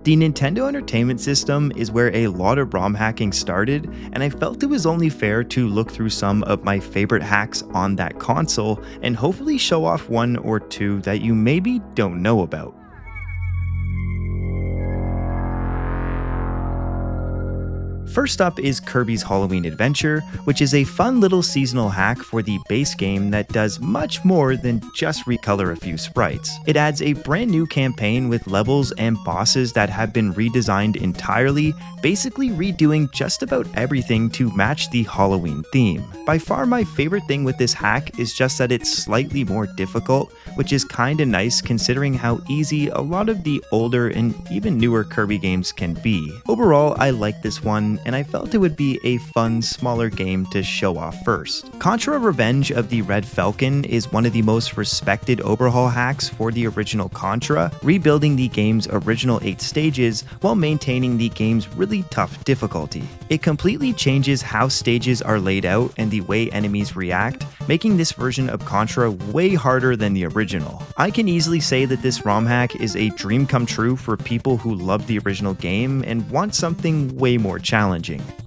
The Nintendo Entertainment System is where a lot of ROM hacking started, and I felt it was only fair to look through some of my favorite hacks on that console and hopefully show off one or two that you maybe don't know about. First up is Kirby's Halloween Adventure, which is a fun little seasonal hack for the base game that does much more than just recolor a few sprites. It adds a brand new campaign with levels and bosses that have been redesigned entirely, basically redoing just about everything to match the Halloween theme. By far my favorite thing with this hack is just that it's slightly more difficult, which is kinda nice considering how easy a lot of the older and even newer Kirby games can be. Overall, I like this one, and I felt it would be a fun, smaller game to show off first. Contra Revenge of the Red Falcon is one of the most respected overhaul hacks for the original Contra, rebuilding the game's original 8 stages while maintaining the game's really tough difficulty. It completely changes how stages are laid out and the way enemies react, making this version of Contra way harder than the original. I can easily say that this ROM hack is a dream come true for people who love the original game and want something way more challenging.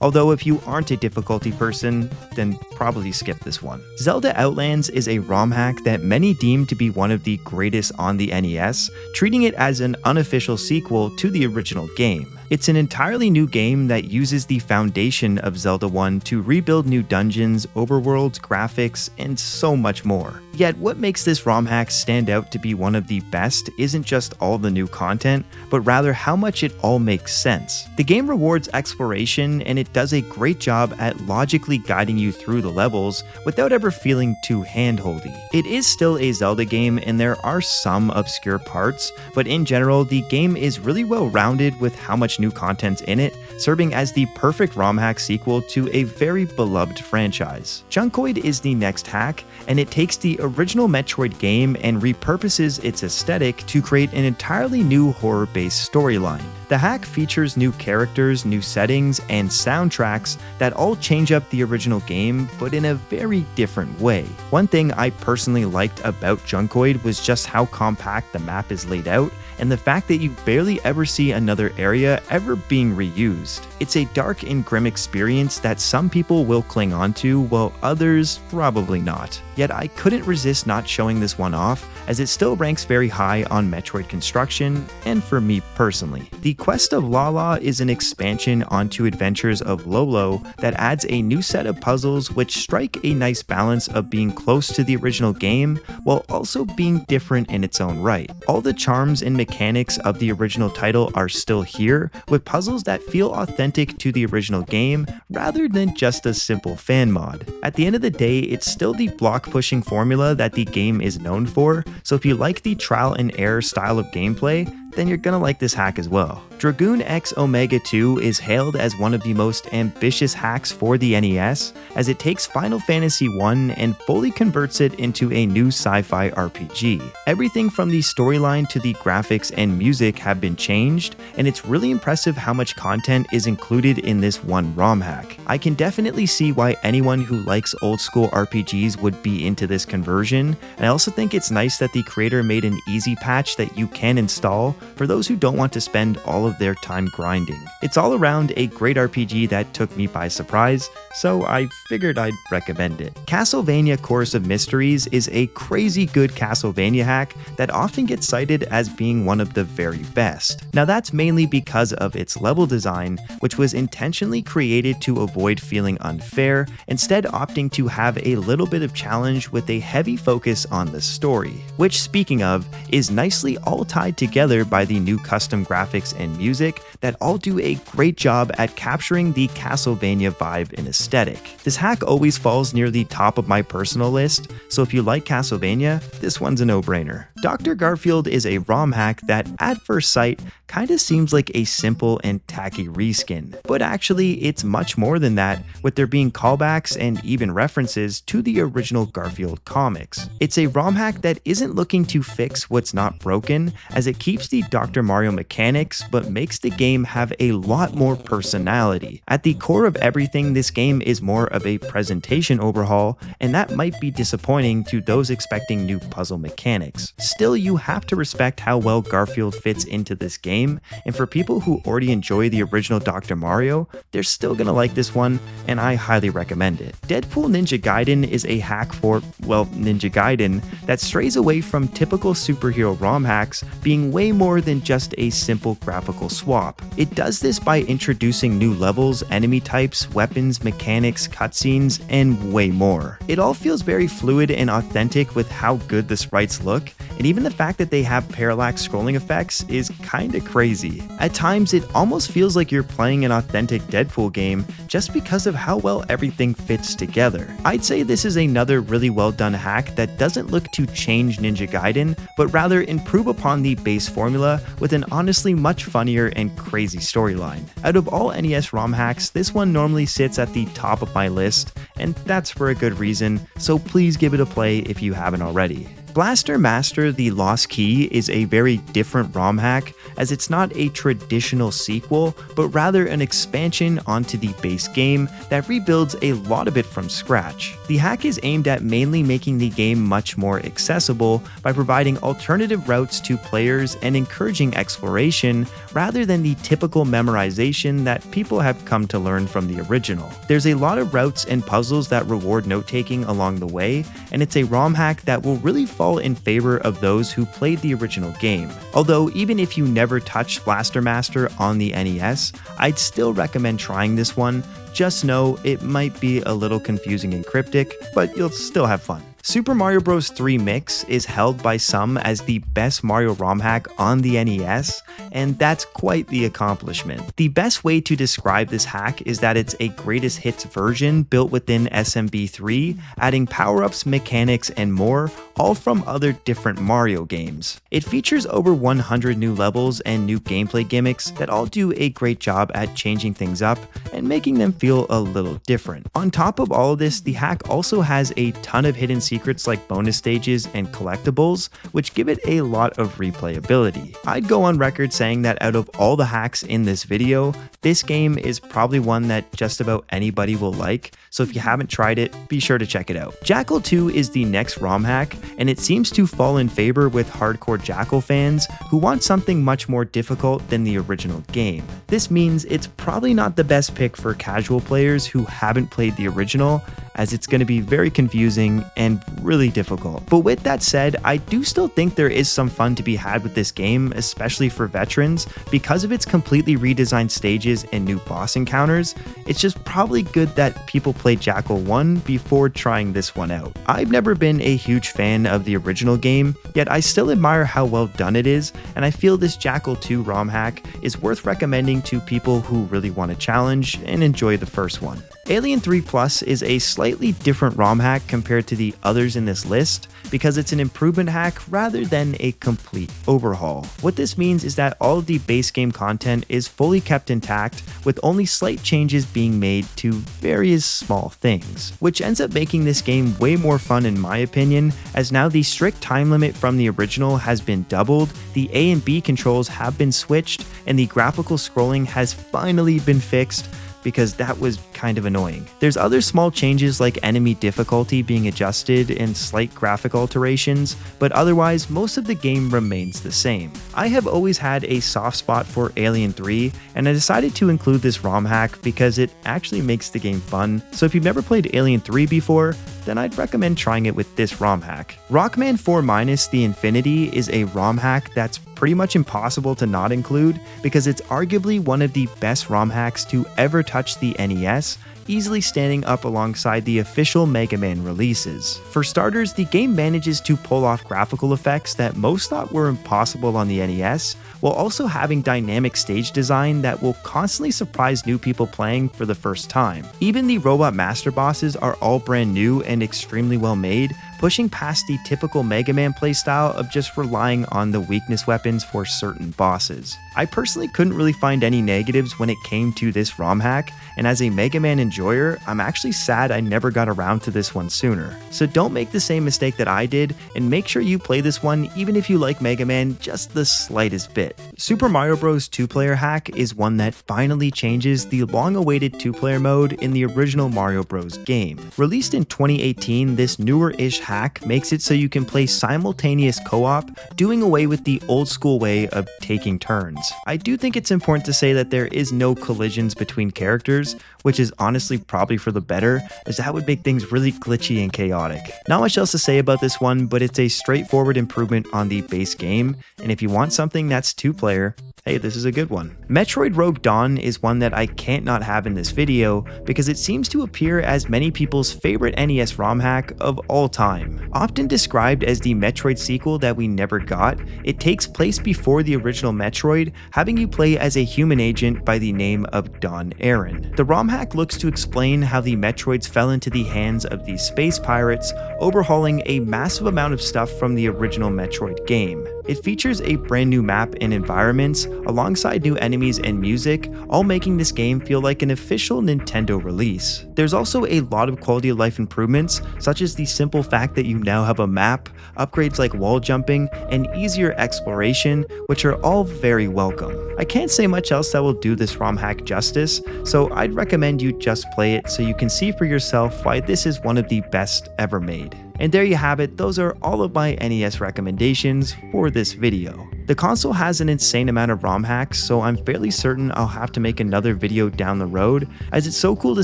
Although if you aren't a difficulty person, then probably skip this one. Zelda Outlands is a ROM hack that many deem to be one of the greatest on the NES, treating it as an unofficial sequel to the original game. It's an entirely new game that uses the foundation of Zelda 1 to rebuild new dungeons, overworlds, graphics, and so much more. Yet what makes this ROM hack stand out to be one of the best isn't just all the new content, but rather how much it all makes sense. The game rewards exploration, and it does a great job at logically guiding you through the levels without ever feeling too handholdy. It is still a Zelda game, and there are some obscure parts, but in general, the game is really well rounded with how much new content in it, serving as the perfect ROM hack sequel to a very beloved franchise. Junkoid is the next hack, and it takes the original Metroid game and repurposes its aesthetic to create an entirely new horror-based storyline. The hack features new characters, new settings, and soundtracks that all change up the original game, but in a very different way. One thing I personally liked about Junkoid was just how compact the map is laid out, and the fact that you barely ever see another area ever being reused. It's a dark and grim experience that some people will cling onto, while others probably not. Yet I couldn't resist not showing this one off, as it still ranks very high on Metroid construction, and for me personally. The Quest of LaLa is an expansion onto Adventures of Lolo that adds a new set of puzzles which strike a nice balance of being close to the original game, while also being different in its own right. All the charms and mechanics of the original title are still here, with puzzles that feel authentic to the original game rather than just a simple fan mod. At the end of the day, it's still the block pushing formula that the game is known for, so if you like the trial and error style of gameplay, then you're gonna like this hack as well. Dragoon X Omega II is hailed as one of the most ambitious hacks for the NES, as it takes Final Fantasy I and fully converts it into a new sci-fi RPG. Everything from the storyline to the graphics and music have been changed, and it's really impressive how much content is included in this one ROM hack. I can definitely see why anyone who likes old school RPGs would be into this conversion, and I also think it's nice that the creator made an easy patch that you can install for those who don't want to spend all of their time grinding. It's all around a great RPG that took me by surprise, so I figured I'd recommend it. Castlevania Chorus of Mysteries is a crazy good Castlevania hack that often gets cited as being one of the very best. Now that's mainly because of its level design, which was intentionally created to avoid feeling unfair, instead opting to have a little bit of challenge with a heavy focus on the story, which, speaking of, is nicely all tied together by the new custom graphics and music that all do a great job at capturing the Castlevania vibe and aesthetic. This hack always falls near the top of my personal list, so if you like Castlevania, this one's a no-brainer. Dr. Garfield is a ROM hack that, at first sight, kinda seems like a simple and tacky reskin, but actually it's much more than that, with there being callbacks and even references to the original Garfield comics. It's a ROM hack that isn't looking to fix what's not broken, as it keeps the Dr. Mario mechanics, but what makes the game have a lot more personality. At the core of everything, this game is more of a presentation overhaul, and that might be disappointing to those expecting new puzzle mechanics. Still, you have to respect how well Garfield fits into this game, and for people who already enjoy the original Dr. Mario, they're still gonna like this one, and I highly recommend it. Deadpool Ninja Gaiden is a hack for, well, Ninja Gaiden that strays away from typical superhero ROM hacks being way more than just a simple graphical swap. It does this by introducing new levels, enemy types, weapons, mechanics, cutscenes, and way more. It all feels very fluid and authentic with how good the sprites look, and even the fact that they have parallax scrolling effects is kinda crazy. At times, it almost feels like you're playing an authentic Deadpool game just because of how well everything fits together. I'd say this is another really well done hack that doesn't look to change Ninja Gaiden, but rather improve upon the base formula with an honestly much funnier and crazy storyline. Out of all NES ROM hacks, this one normally sits at the top of my list, and that's for a good reason, so please give it a play if you haven't already. Blaster Master: The Lost Key is a very different ROM hack, as it's not a traditional sequel, but rather an expansion onto the base game that rebuilds a lot of it from scratch. The hack is aimed at mainly making the game much more accessible by providing alternative routes to players and encouraging exploration rather than the typical memorization that people have come to learn from the original. There's a lot of routes and puzzles that reward note-taking along the way, and it's a ROM hack that will really fall in favor of those who played the original game. Although even if you never touched Blaster Master on the NES, I'd still recommend trying this one. Just know it might be a little confusing and cryptic, but you'll still have fun. Super Mario Bros. 3 Mix is held by some as the best Mario ROM hack on the NES, and that's quite the accomplishment. The best way to describe this hack is that it's a greatest hits version built within SMB3, adding power-ups, mechanics, and more, all from other different Mario games. It features over 100 new levels and new gameplay gimmicks that all do a great job at changing things up and making them feel a little different. On top of all of this, the hack also has a ton of hidden secrets like bonus stages and collectibles, which give it a lot of replayability. I'd go on record saying that out of all the hacks in this video, this game is probably one that just about anybody will like, so if you haven't tried it, be sure to check it out. Jackal 2 is the next ROM hack, and it seems to fall in favor with hardcore Jackal fans who want something much more difficult than the original game. This means it's probably not the best pick for casual players who haven't played the original, as it's going to be very confusing and really difficult. But with that said, I do still think there is some fun to be had with this game, especially for veterans, because of its completely redesigned stages and new boss encounters. It's just probably good that people play Jackal 1 before trying this one out. I've never been a huge fan of the original game, yet I still admire how well done it is, and I feel this Jackal 2 ROM hack is worth recommending to people who really want a challenge and enjoy the first one. Alien 3 Plus is a slightly different ROM hack compared to the others in this list because it's an improvement hack rather than a complete overhaul. What this means is that all of the base game content is fully kept intact, with only slight changes being made to various small things, which ends up making this game way more fun in my opinion, as now the strict time limit from the original has been doubled, the A and B controls have been switched, and the graphical scrolling has finally been fixed, because that was kind of annoying. There's other small changes like enemy difficulty being adjusted and slight graphic alterations, but otherwise most of the game remains the same. I have always had a soft spot for Alien 3, and I decided to include this ROM hack because it actually makes the game fun, so if you've never played Alien 3 before, then I'd recommend trying it with this ROM hack. Rockman 4- The Infinity is a ROM hack that's pretty much impossible to not include because it's arguably one of the best ROM hacks to ever touch the NES, easily standing up alongside the official Mega Man releases. For starters, the game manages to pull off graphical effects that most thought were impossible on the NES, while also having dynamic stage design that will constantly surprise new people playing for the first time. Even the robot master bosses are all brand new and extremely well made, pushing past the typical Mega Man playstyle of just relying on the weakness weapons for certain bosses. I personally couldn't really find any negatives when it came to this ROM hack, and as a Mega Man enjoyer, I'm actually sad I never got around to this one sooner. So don't make the same mistake that I did, and make sure you play this one even if you like Mega Man just the slightest bit. Super Mario Bros. 2-player hack is one that finally changes the long-awaited 2-player mode in the original Mario Bros. Game. Released in 2018, this newer-ish hack makes it so you can play simultaneous co-op, doing away with the old-school way of taking turns. I do think it's important to say that there is no collisions between characters, which is honestly probably for the better, as that would make things really glitchy and chaotic. Not much else to say about this one, but it's a straightforward improvement on the base game, and if you want something that's 2-player, hey, this is a good one. Metroid Rogue Dawn is one that I can't not have in this video because it seems to appear as many people's favorite NES ROM hack of all time. Often described as the Metroid sequel that we never got, it takes place before the original Metroid, having you play as a human agent by the name of Don Aaron. The ROM hack looks to explain how the Metroids fell into the hands of these space pirates, overhauling a massive amount of stuff from the original Metroid game. It features a brand new map and environments, alongside new enemies and music, all making this game feel like an official Nintendo release. There's also a lot of quality of life improvements, such as the simple fact that you now have a map, upgrades like wall jumping, and easier exploration, which are all very welcome. I can't say much else that will do this ROM hack justice, so I'd recommend you just play it so you can see for yourself why this is one of the best ever made. And there you have it, those are all of my NES recommendations for this video. The console has an insane amount of ROM hacks, so I'm fairly certain I'll have to make another video down the road, as it's so cool to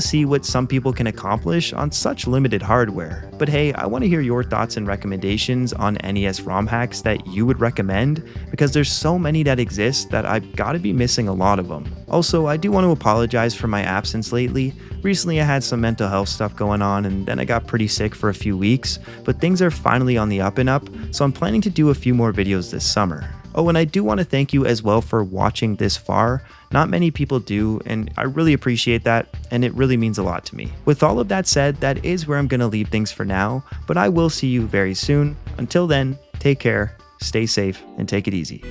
see what some people can accomplish on such limited hardware. But hey, I want to hear your thoughts and recommendations on NES ROM hacks that you would recommend, because there's so many that exist that I've got to be missing a lot of them. Also, I do want to apologize for my absence lately. Recently I had some mental health stuff going on, and then I got pretty sick for a few weeks, but things are finally on the up and up, so I'm planning to do a few more videos this summer. Oh, and I do want to thank you as well for watching this far. Not many people do, and I really appreciate that, and it really means a lot to me. With all of that said, that is where I'm going to leave things for now, but I will see you very soon. Until then, take care, stay safe, and take it easy.